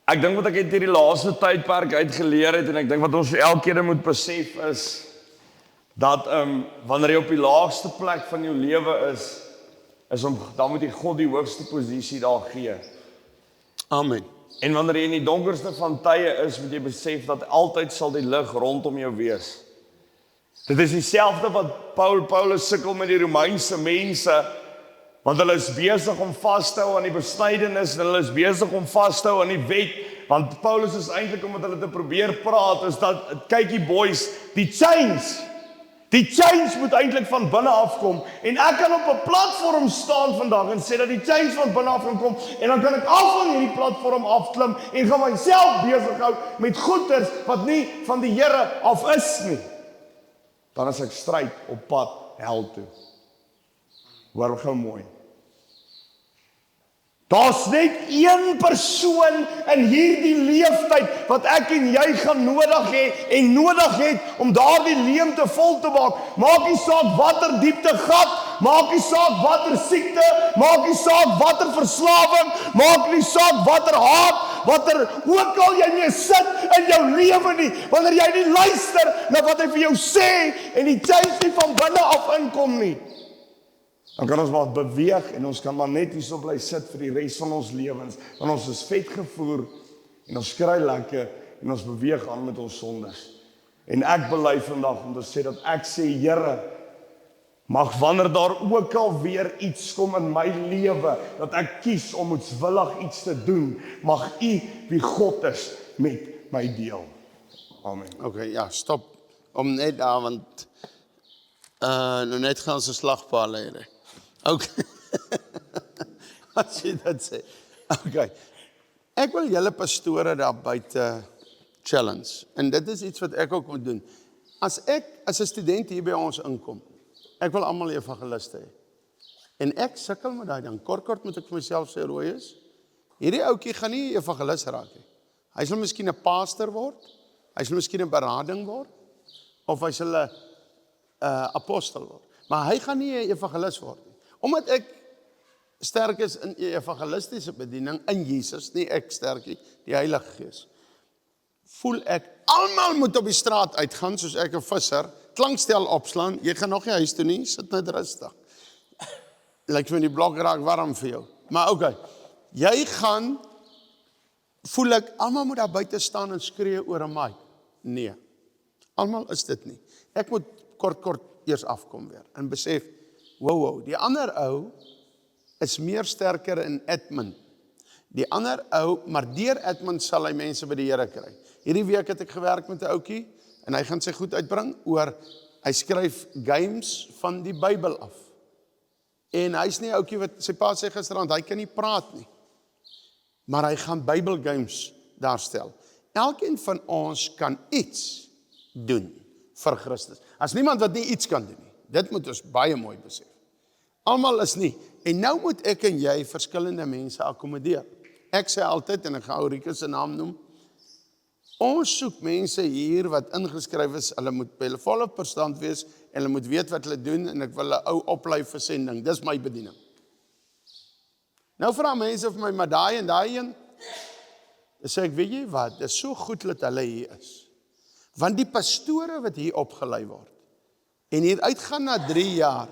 Ek dink wat ek uit hierdie laaste tydperk uitgeleer het en ek dink wat ons elkeen moet besef is dat wanneer jy op die laagste plek van jou lewe is dan moet jy God die hoogste posisie daar gee. Amen. En wanneer jy in die donkerste van tye is, moet jy besef dat altyd sal die lig rondom jou wees. Dit is dieselfde wat Paulus sukkel met die Romeinse mense, want hulle is besig om vas te hou aan die besnydenis en hulle is besig om vas te hou aan die wet, want Paulus is eintlik om met hulle te probeer praat, is dat, kykie boys, die change moet eintlik van binne afkom, en ek kan op 'n platform staan vandag en sê dat die change van binne af kan kom, en dan kan ek af van hierdie platform afklim en gaan myself besig hou met goeders wat nie van die Here af is nie. Dan is ek stryd op pad hel toe. Hoor gou mooi. Daar's net een persoon in hierdie leeftyd wat ek en jy gaan nodig hê en nodig het om daardie leemte vol te maak. Maak nie saak watter diepte gat, maak nie saak watter siekte, maak nie saak watter verslawing, maak nie saak watter haat, watter ook al jy mee sit in jou lewe nie, wanneer jy nie luister na wat hy vir jou sê en die change nie van binne af inkom nie. Dan kan ons maar beweeg en ons kan maar net hierso bly sit vir die res van ons lewens, want ons is vet gevoer en ons kry lekker en ons beweeg aan met ons sondes. En ek bely vandag om te sê dat ek sê, Here, mag wanneer daar ook al weer iets kom in my lewe, dat ek kies om moedswillig iets te doen, mag U wie God is met my deel. Amen. Okay, ja, stop. Om net daar, want nou net gaan ons 'n slagpaal hê. Okay. As jy dit sê. Okay. Ek wil julle pastore daar buite challenge. En dit is iets wat ek ook moet doen. As ek as 'n student hier by ons inkom, ek wil almal evangeliste hê. En ek sukkel met daai ding. Kort moet ek vir myself sê, Rooies, hierdie ouetjie gaan nie evangelis raak nie. Hy sal miskien 'n pastor word, hy sal miskien 'n berading word, of hy sal 'n apostel word. Maar hy gaan nie 'n evangelis word nie. Omdat ek sterk is in die evangelistiese bediening in Jesus, nie ek sterk nie, die Heilige Gees, voel ek, almal moet op die straat uitgaan, soos ek 'n visser, klankstel opslaan, jy gaan nog nie huis toe nie, sit net rustig. Lyk vir die blok raak warm vir jou. Maar okay, jy gaan, voel ek, almal moet daar buite staan en skree oor 'n mic. Nee, almal is dit nie. Ek moet kort eers afkom weer, en besef, wow, die ander ou is meer sterker in admin. Die ander ou, maar deur admin sal hy mense by die Here kry. Hierdie week het ek gewerk met 'n ouetjie, en hy gaan sy goed uitbring, oor, hy skryf games van die Bybel af. En hy's nie 'n ouetjie wat, sy pa sê gisterand, hy kan nie praat nie. Maar hy gaan Bybel games daar stel. Elkeen van ons kan iets doen vir Christus. As niemand wat nie iets kan doen nie. Dit moet ons baie mooi besef. Almal is nie. En nou moet ek en jy verskillende mense akkommodeer. Ek sê altyd, en ek gaan Ulrike se naam noem, ons soek mense hier wat ingeskryf is, hulle moet by hulle volle verstand wees, en hulle moet weet wat hulle doen, en ek wil 'n ou oplei vir sending. Dis my bediening. Nou vra mense vir my, maar daai en daai een, dan sê ek, weet jy wat, dit is so goed dat hulle hier is. Want die pastore wat hier opgelei word, en hier uitgaan na 3 jaar,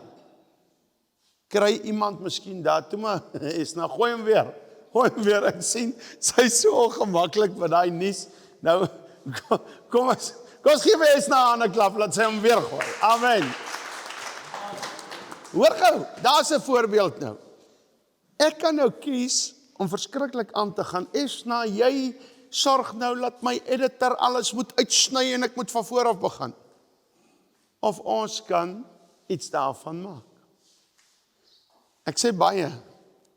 kry iemand miskien daar, toe maar, is nou, gooi hom weer, ek sien, sy is so ongemaklik met daai nuus, nou, kom ons gee vir eens na 'n ander klap, laat sy hom weer gooi, amen. Hoor gou, daar's 'n voorbeeld nou, ek kan nou kies, om verskriklik aan te gaan, Esna, jy sorg nou, laat my editor alles moet uitsny, en ek moet van voor af begin. Of ons kan iets daarvan maak. Ek sê baie,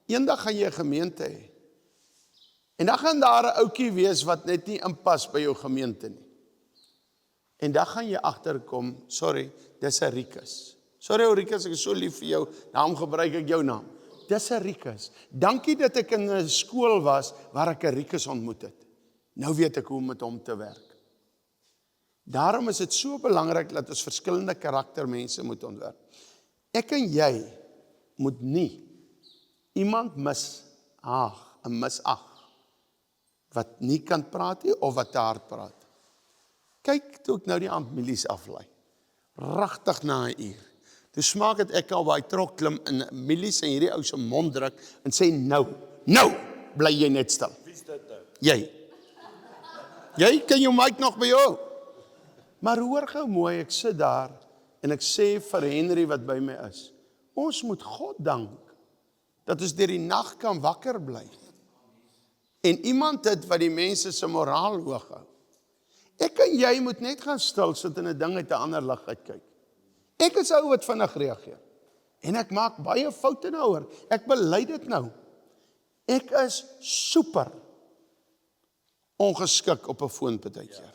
eendag gaan jy 'n gemeente hê. En dan gaan daar 'n ouetjie wees wat net nie inpas by jou gemeente nie. En dan gaan jy agterkom, sorry, dis 'n Rikus. Sorry Rikus, ek is so lief vir jou, daarom gebruik ek jou naam. Dis 'n Rikus. Dankie dat ek in 'n skool was waar ek 'n Rikus ontmoet het. Nou weet ek hoe om met hom te werk. Daarom is dit so belangrik dat ons verskillende karaktermense moet ontwerp. Ek en jy moet nie iemand misag wat nie kan praat nie, of wat te hard praat. Kyk, toe ek nou die aand milies aflaai, ragtig na 'n uur, toe smaak het ek al by trok klim, in milies en hierdie ou se mond druk, en sê, nou, bly jy net stil. Wie is dit nou? Jy kan jou mic nog by jou. Maar hoor gou mooi, ek sit daar, en ek sê vir Henry wat by my is, ons moet God dank, dat ons deur die nag kan wakker bly. En iemand het wat die mense se moraal hoog hou. Ek en jy moet net gaan stil sit en 'n ding uit 'n ander lig uitkyk. Ek is ou wat vinnig reageer. En ek maak baie foute nou hoor. Ek bely dit nou. Ek is super ongeskik op 'n foon partykeer.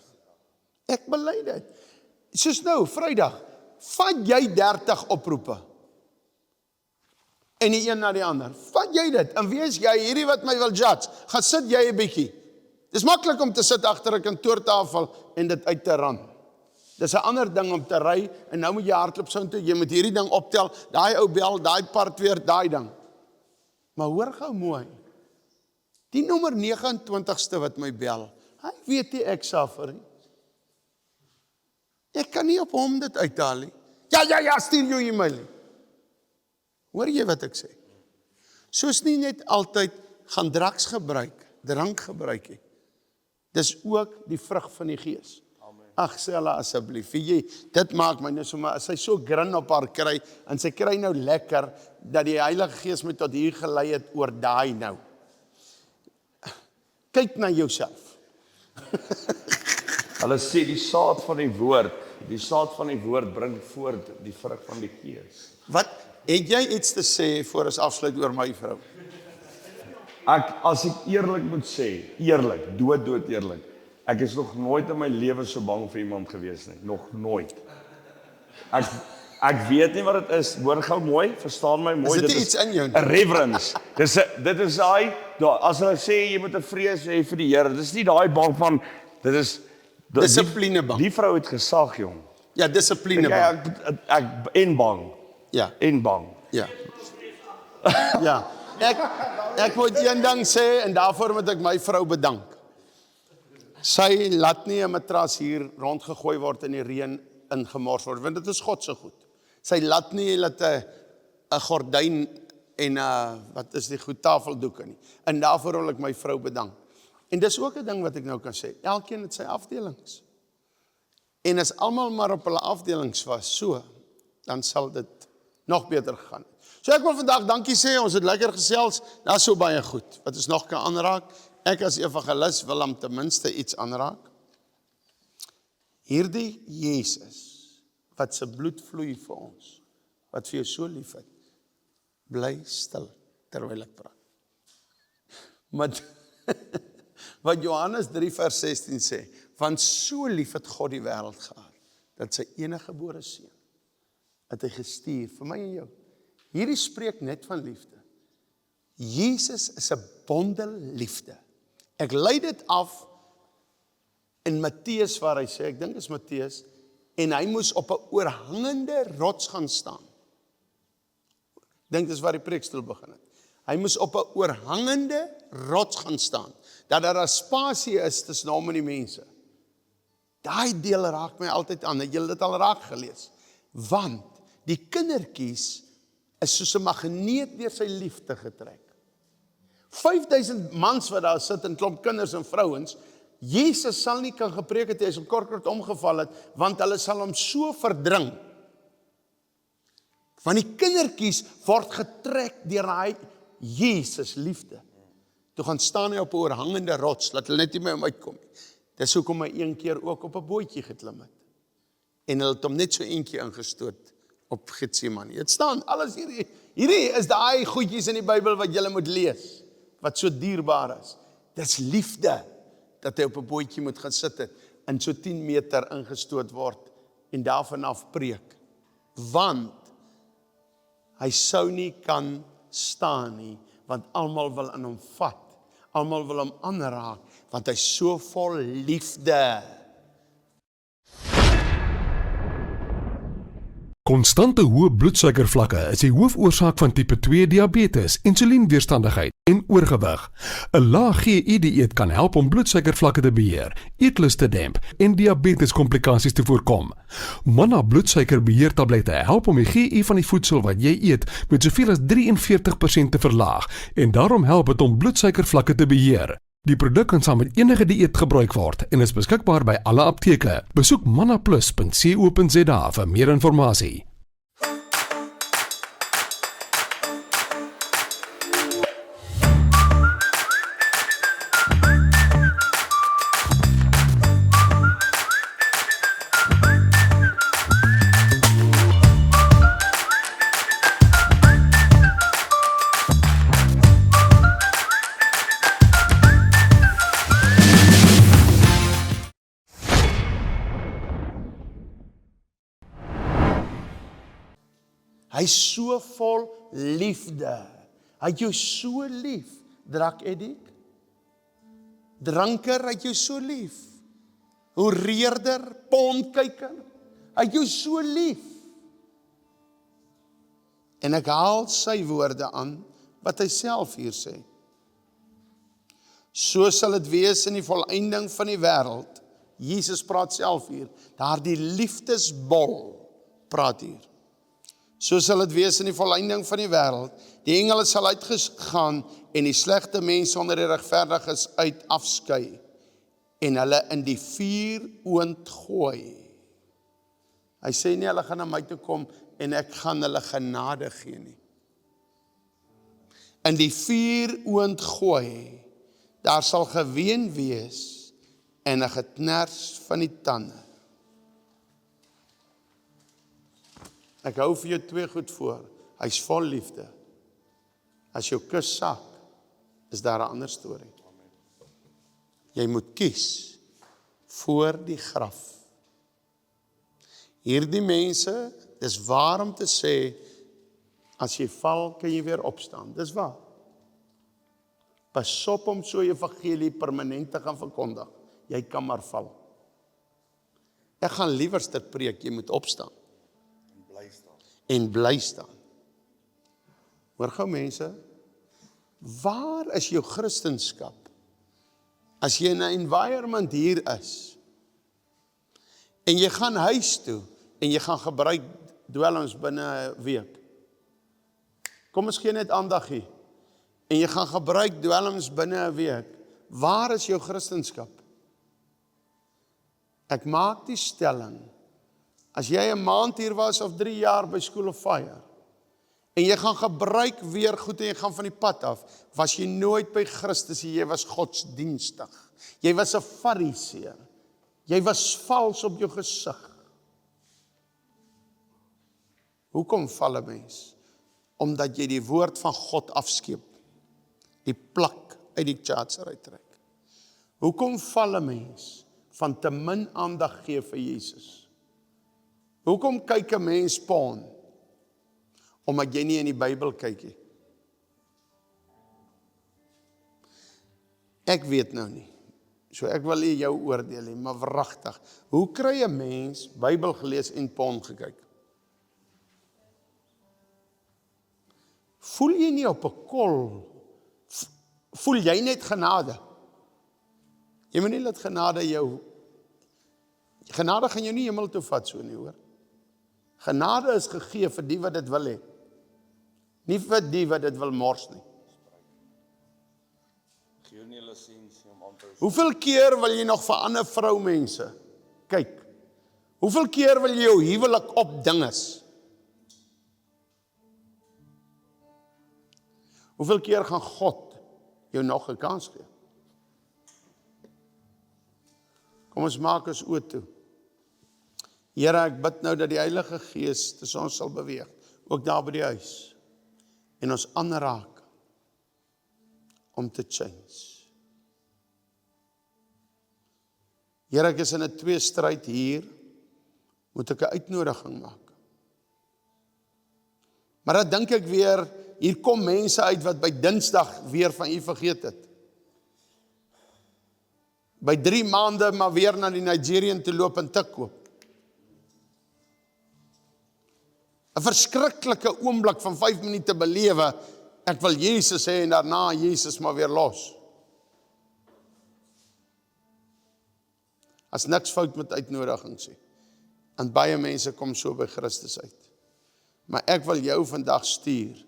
Ek bely dit. Soos nou, Vrydag, vat jy 30 oproepe. En die een na die ander. Vat jy dit, en wie is jy, hierdie wat my wil judge, gaan sit jy 'n bietjie. Dis maklik om te sit agter 'n kantoortafel en dit uit te ran. Dis 'n ander ding om te ry, en nou moet jy hardloop soontoe, jy moet hierdie ding optel, daai ou bel, daai part weer, daai ding. Maar hoor gou mooi, die nommer 29ste wat my bel, hy weet nie ek suffer nie. Ek kan nie op hom dit uithaal nie. Ja, stuur jou e-mail nie. Hoor jy wat ek sê? Soos nie net altyd gaan drank gebruik nie. Dis ook die vrug van die Gees. Ag, sê hulle asseblief, dit maak my nou so, maar as sy so grin op haar kry, en sy kry nou lekker, dat die Heilige Gees my tot hier gelei het oor daai nou. Kyk na jouself. Hulle sê die saad van die woord bring voort die vrug van die Gees. Wat, het jy iets te sê voor ons afsluit oor my vrou? As ek eerlik moet sê, dood eerlik, ek is nog nooit in my lewe so bang vir iemand gewees nie, nog nooit. Ek weet nie wat dit is, hoor gou mooi, verstaan my mooi, Is dit iets in jou? 'n reverence. Dit is daai, as hulle sê jy moet 'n vrees hê vir die Here, dis nie daai bang van, dit is Dissipline bang. Die vrou het gesag, jong. Ja, dissipline bang. En bang. Ja. En bang. Ja. Ja. Ek moet een ding sê, en daarvoor moet ek my vrou bedank. Sy laat nie 'n matras hier rondgegooi word in die reën ingemors word, want dit is God se goed. Sy laat nie dat 'n gordyn en wat is die goed, tafeldoeke nie. En daarvoor wil ek my vrou bedank. En dis ook 'n ding wat ek nou kan sê. Elkeen het sy afdelings. En as almal maar op hulle afdelings was so, dan sal dit nog beter gaan. So ek wil vandag dankie sê, ons het lekker gesels, daar's so baie goed, wat ons nog kan aanraak. Ek as evangelis wil hom ten minste iets aanraak. Hierdie Jesus, wat sy bloed vloei vir ons, wat vir jou so lief het, bly stil, terwyl ek praat. Maar, wat Johannes 3 vers 16 sê, want so lief het God die wêreld gehad, dat sy enige gebore seun, het hy gestuur, vir my en jou. Hierdie spreek net van liefde. Jesus is 'n bondel liefde. Ek lei dit af in Matteus waar hy sê, ek dink is Matteus, en hy moes op 'n oorhangende rots gaan staan. Dink dis waar die preekstoel begin het. Hy moes op 'n oorhangende rots gaan staan, dat daar 'n spasie is tussen hom en die mense. Daai deel raak my altyd aan, het julle dit al raak gelees? Want die kindertjies is soos 'n magneet deur sy liefde getrek. 5000 mans wat daar sit, en klomp kinders en vrouens, Jesus sal nie kan gepreek het, hy sal kort omgeval het, want hulle sal hom so verdring. Want die kindertjies word getrek deur hy Jesus liefde. Toe gaan staan hy op 'n oorhangende rots, laat hulle net nie by hom uitkom nie. Dis hoekom hy een keer ook op 'n bootjie geklim het. En hulle het hom net so eentjie ingestoot op Getsemane. Dit staan alles hierdie is daai goedjies in die Bybel wat jy moet lees, wat so dierbaar is. Dis liefde, dat hy op 'n bootjie moet gaan sit het, en so 10 meter ingestoot word, en daarvan af preek. Want hy sou nie kan staan nie, want almal wil aan hom vat, almal wil hom aanraak, want hy's so vol liefde. Konstante hoë bloedsuikervlakke is die hoofoorsaak van tipe 2 diabetes, insulienweerstandigheid en oorgewig. 'n Lae GI-dieet kan help om bloedsuikervlakke te beheer, eetlus te demp en diabeteskomplikasies te voorkom. Manna bloedsuikerbeheertablette help om die GI van die voedsel wat jy eet met soveel as 43% te verlaag en daarom help dit om bloedsuikervlakke te beheer. Die produk kan saam met enige dieet gebruik word en is beskikbaar by alle apteke. Besoek mannaplus.co.za vir meer inligting. Hy is so vol liefde. Hy het jou so lief, Drak Edik. Dranker, hy het jou so lief. Hoereerder, pondkyker, hy het jou so lief. En ek haal sy woorde aan, wat hy self hier sê. So sal dit wees in die volëinding van die wêreld. Jesus praat self hier, daardie liefdesbol praat hier. So sal dit wees in die volëinding van die wêreld. Die engele sal uitgegaan en die slegte mense onder die regverdiges uit afskei en hulle in die vuuroond gooi. Hy sê nie hulle gaan na my toe kom en ek gaan hulle genade gee nie. In die vuuroond gooi, daar sal geween wees en 'n geknars van die tande. Ek hou vir jou twee goed voor. Hy's vol liefde. As jou kus sak, is daar 'n ander storie. Jy moet kies voor die graf. Hierdie mense, dis waar om te sê, as jy val, kan jy weer opstaan. Dis waar. Pas op om so evangelie permanent te gaan verkondig. Jy kan maar val. Ek gaan liewerster preek, jy moet opstaan. En bly staan. Hoor gou mense, waar is jou Christenskap? As jy in 'n environment hier is, en jy gaan huis toe, en jy gaan gebruik dwelms binne 'n week. Kom ons gee net aandag hier. En jy gaan gebruik dwelms binne 'n week. Waar is jou Christenskap? Ek maak die stelling, as jy 'n maand hier was of 3 jaar by School of Fire, en jy gaan gebruik weer goed en jy gaan van die pad af, was jy nooit by Christus, jy was godsdienstig. Jy was 'n fariseer. Jy was vals op jou gesig. Hoekom val 'n mens? Omdat jy die woord van God afskeep. Die plak uit die charts uittrek. Hoekom val 'n mens? Van te min aandag gee vir Jesus. Hoekom kyk 'n mens porn? Omdat jy nie in die Bybel kyk nie. Ek weet nou nie. So ek wil nie jou oordeel nie, maar wragtig. Hoe kry 'n mens Bybel gelees en porn gekyk? Voel jy nie op 'n kol? Voel jy net genade? Jy moet nie laat genade gaan jou nie hemel toe vat so nie, hoor. Genade is gegee vir die wat dit wil hê. Nie vir die wat dit wil mors nie. Gee nie lisensie om aan te Hoeveel keer wil jy nog vir ander vroumense kyk? Hoeveel keer wil jy jou huwelik opdinges? Hoeveel keer gaan God jou nog 'n kans gee? Kom ons maak ons oë toe. Here, ek bid nou dat die Heilige Gees tussen ons sal beweeg, ook daar by die huis, en ons aanraak om te change. Here, ek is in 'n tweestryd hier, moet ek 'n uitnodiging maak. Maar dan dink ek weer, hier kom mense uit wat by Dinsdag weer van U vergeet het. By 3 maande maar weer na die Nigerian te loop en te koop. 'n verskriklike oomblik van 5 minute belewe, ek wil Jesus hê en daarna Jesus maar weer los. As niks fout met uitnodigings nie. En baie mense kom so by Christus uit. Maar ek wil jou vandag stuur,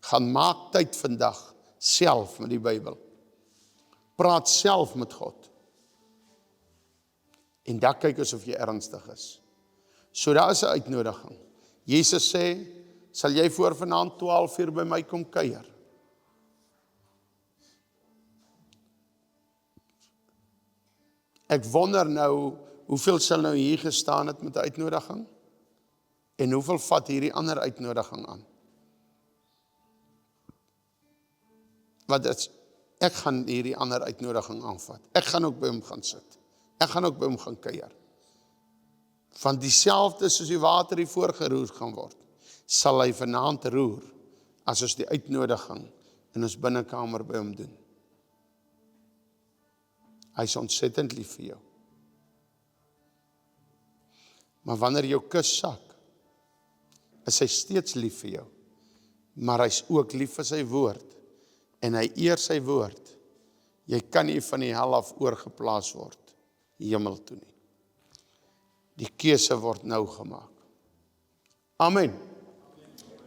gaan maak tyd vandag, self met die Bybel. Praat self met God. En dan kyk ons of jy ernstig is. So daar is 'n uitnodiging. Jesus sê, sal jy voor vanaand 12 uur by my kom kuier? Ek wonder nou, hoeveel sal nou hier gestaan het met 'n uitnodiging? En hoeveel vat hierdie ander uitnodiging aan? Wat is, ek gaan hierdie ander uitnodiging aanvat. Ek gaan ook by hom gaan sit. Ek gaan ook by hom gaan kuier. Van dieselfde soos die water die voorgeroer gaan word, sal hy vanaand roer, as ons die uitnodiging in ons binnekamer by hom doen. Hy is ontsettend lief vir jou. Maar wanneer jou kus sak, is hy steeds lief vir jou. Maar hy is ook lief vir sy woord. En hy eer sy woord. Jy kan nie van die hel af oorgeplaas word, hemel toe nie. Die keuse word nou gemaak. Amen.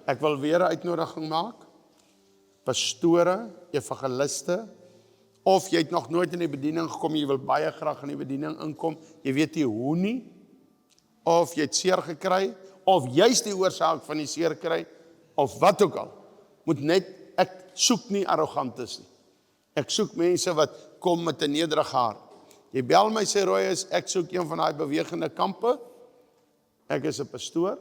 Ek wil weer 'n uitnodiging maak. Pastore, evangeliste, of jy het nog nooit in die bediening gekom, jy wil baie graag in die bediening inkom, jy weet nie hoe nie, of jy het seer gekry, of jy's die oorsaak van die seer kry, of wat ook al. Moet net, ek soek nie arrogantes nie. Ek soek mense wat kom met 'n nederige hart. Jy bel my, sê Roy, ek soek een van daai bewegende kampe. Ek is 'n pastoor.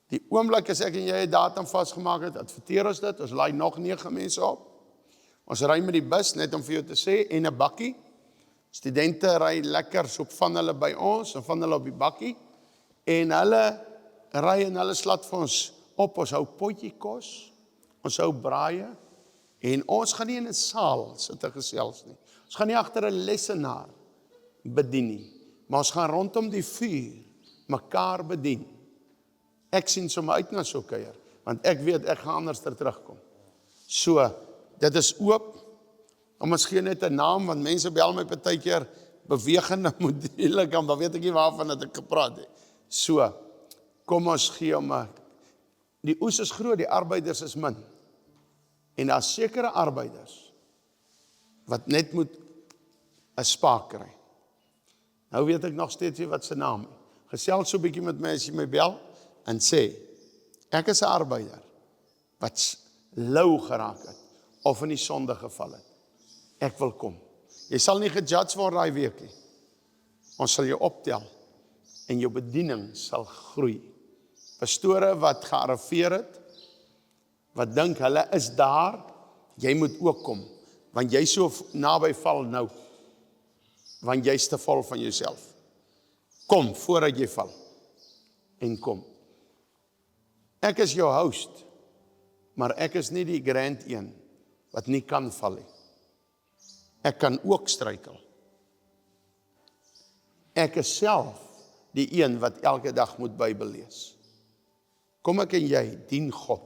Die oomblik as ek en jy 'n datum vasgemaak het, adverteer ons dit, ons laai nog 9 mense op. Ons ry met die bus, net om vir jou te sê, en 'n bakkie. Studente ry lekker so van hulle by ons, en van hulle op die bakkie. En hulle ry en hulle slat vir ons op, ons hou potjie kos, ons hou braaie, en ons gaan nie in 'n saal sit te gesels nie. Ons gaan nie agter 'n lesenaar bedien nie, maar ons gaan rondom die vuur mekaar bedien. Ek sien sommer uit na so kuier, want ek weet ek gaan anders terugkom. So, dit is oop, en ons gee net 'n naam, want mense bel my partykeer bewegende modelle, dan weet ek nie waarvan het ek gepraat het. So, kom ons gee hom, die oes is groot, die arbeiders is min. En daar is sekere arbeiders, wat net moet 'n spaak kry. Nou weet ek nog steeds nie wat sy naam is. Gesels so 'n bietjie met my as jy my bel, en sê, ek is 'n arbeider, wat lou geraak het, of in die sonde geval het. Ek wil kom. Jy sal nie gejudge word daai week nie. Ons sal jou optel, en jou bediening sal groei. Pastore wat gearriveer het, wat dink hulle is daar, jy moet ook kom, want jy so naby val nou, want jy is te vol van jouself. Kom, voordat jy val, en kom. Ek is jou host, maar ek is nie die grand een, wat nie kan val nie. Ek kan ook struikel. Ek is self die een wat elke dag moet Bybel lees. Kom ek en jy dien God,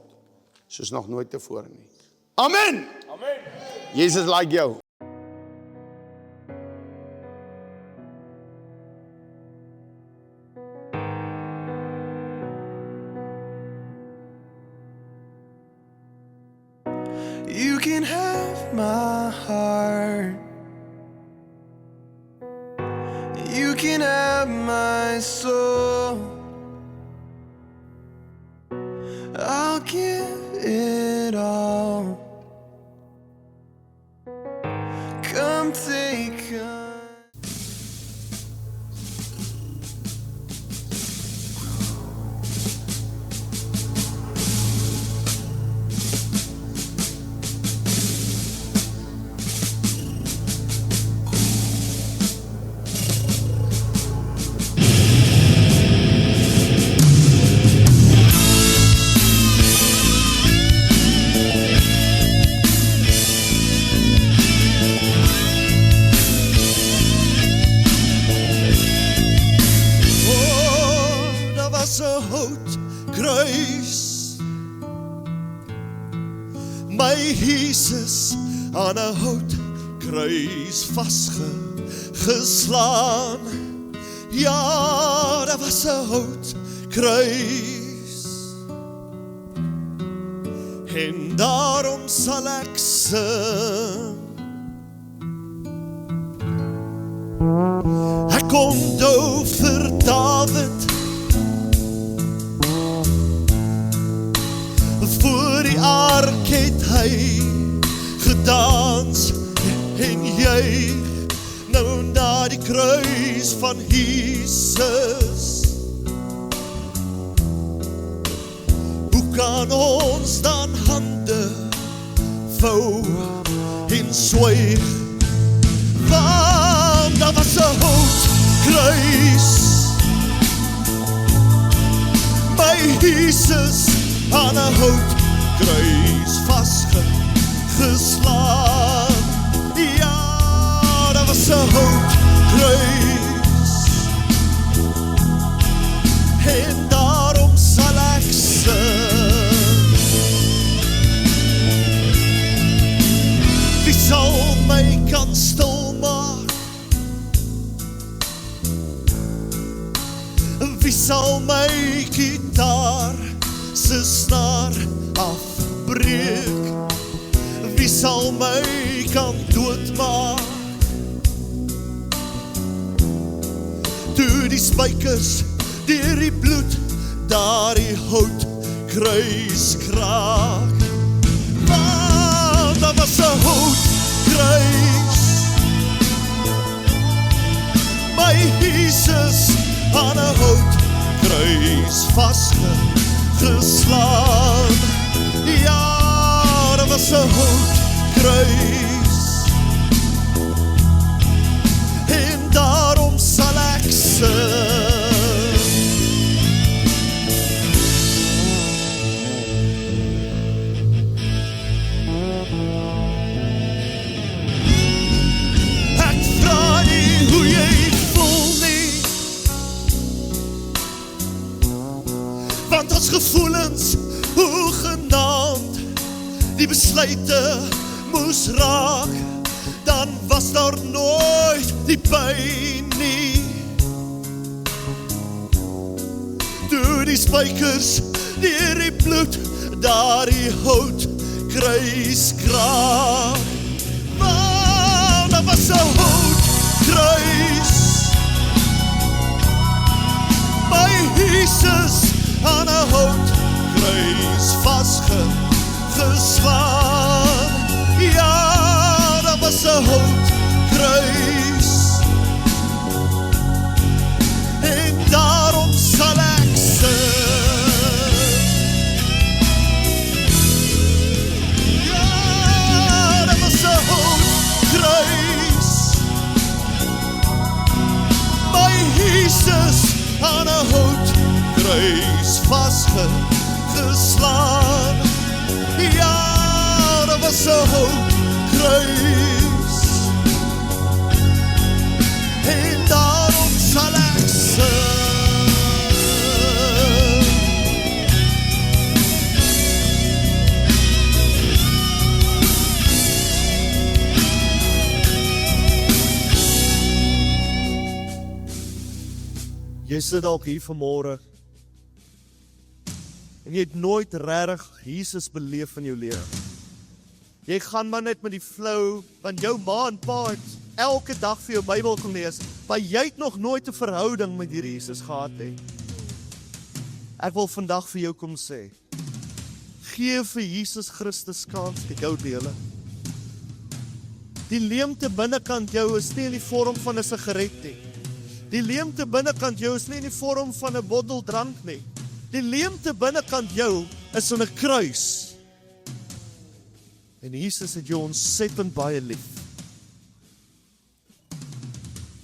soos nog nooit tevore nie. Amen! Amen. Jesus like jou. You can have my heart. You can have my soul. I'll give it all. Come take a Jesus aan 'n houtkruis vasgeslaan. Ja, daar was 'n houtkruis. En daarom sal ek sing. Ek onthou vir Dawid voor die ark het hy gedans en juig nou na die kruis van Jesus. Hoe kan ons dan hande vou en swyg? Want daar was 'n houtkruis. My Jesus aan 'n houtkruis vasgeslaan. Ja, daar was 'n houtkruis. En daarom sal ek sing. Wie sal my kan stilmaak? Wie sal my gitaar se snaar afbreek? Wie sal my kan doodmaak? Toe die spykers deur die bloed daar die houtkruis kraak. Want daar was 'n houtkruis. My Jesus aan 'n houtkruis vasgeslaan. Ja, daar was 'n houtkruis. En daarom sal ek sing. Ek vra nie hoe jy voel nie, want ons gevoelens hoegenaamd die besluite moes raak, dan was daar nooit die pyn nie. Toe die spykers deur die bloed daar die houtkruis kraak. Want daar was 'n houtkruis. My Jesus aan 'n houtkruis vasgeslaan. Ja, daar was 'n houtkruis. En daarom sal ek sing. Ja, daar was 'n houtkruis. My Jesus aan 'n houtkruis vasgeslaan. Ja, daar was 'n houtkruis. En daarom sal ek sing. Jy sit dalk hier vanmôre en jy het nooit regtig Jesus beleef in jou lewe. Jy gaan maar net met die flow, want jou ma en pa het elke dag vir jou Bybel gelees, maar jy het nog nooit 'n verhouding met hierdie Jesus gehad nie. Ek wil vandag vir jou kom sê, gee vir Jesus Christus kans in jou lewe. Die leemte binnekant jou is nie in die vorm van 'n sigaret nie. Die leemte binnekant jou is nie in die vorm van 'n bottel drank nie. Die leemte binnekant jou is in 'n kruis. En Jesus het jou ontsettend baie lief.